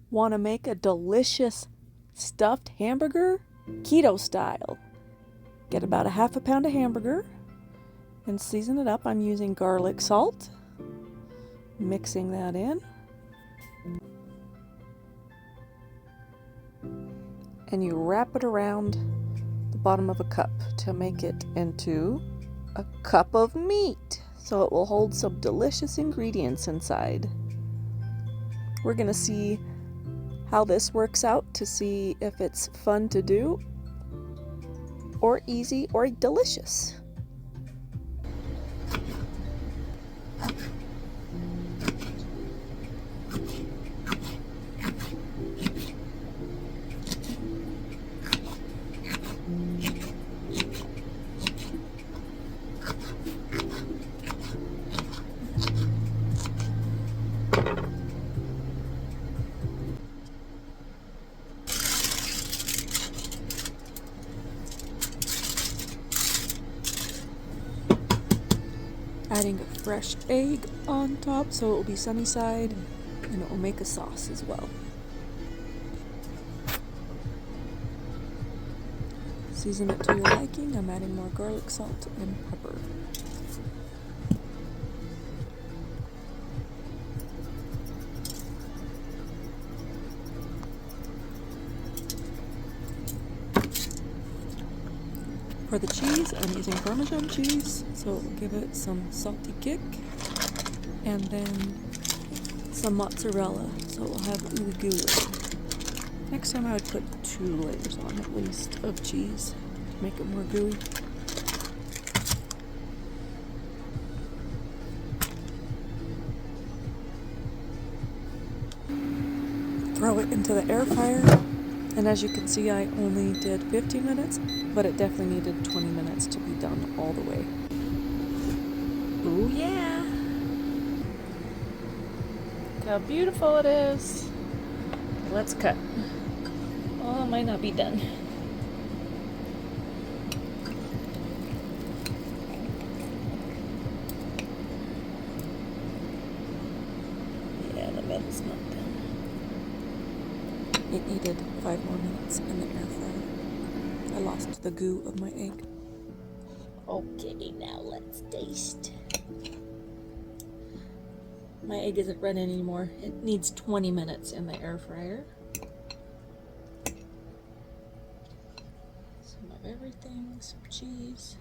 Want to make a delicious stuffed hamburger? Keto style. Get about a half a pound of hamburger and season it up. I'm using garlic salt. Mixing that in. And you wrap it around the bottom of a cup to make it into a cup of meat. So it will hold some delicious ingredients inside. We're going to see how this works out to see if it's fun to do or easy or delicious. Adding a fresh egg on top so it will be sunny side, and it will make a sauce as well. Season it to your liking. I'm adding more garlic salt and pepper. For the cheese, I'm using Parmesan cheese, so it will give it some salty kick, and then some mozzarella, so it will have ooey gooey. Next time I would put 2 layers on at least of cheese to make it more gooey. Throw it into the air fryer. And as you can see, I only did 15 minutes, but it definitely needed 20 minutes to be done all the way. Ooh, yeah! Look how beautiful it is. Let's cut. Oh, it might not be done. Yeah, the middle's not done. It needed 5 more minutes in the air fryer. I lost the goo of my egg. Okay, now let's taste. My egg isn't ready anymore. It needs 20 minutes in the air fryer. Some of everything, some cheese.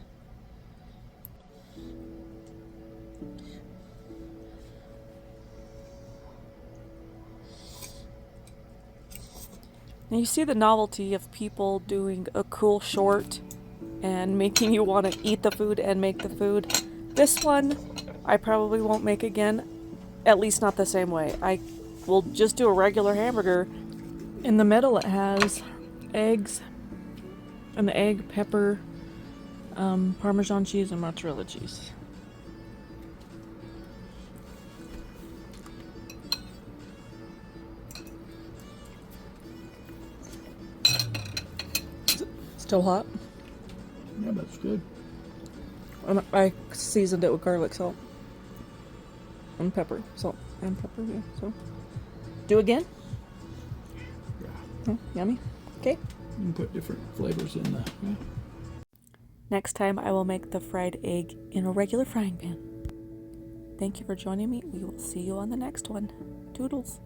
Now you see the novelty of people doing a cool short and making you want to eat the food and make the food. This one I probably won't make again, at least not the same way. I will just do a regular hamburger. In the middle it has eggs, and the egg, pepper, Parmesan cheese, and mozzarella cheese. Still hot? Yeah, that's good. And I seasoned it with garlic salt and pepper. Salt and pepper, yeah. So, do again? Yeah. Oh, yummy. Okay. You can put different flavors in the... Yeah. Next time I will make the fried egg in a regular frying pan. Thank you for joining me. We will see you on the next one. Toodles.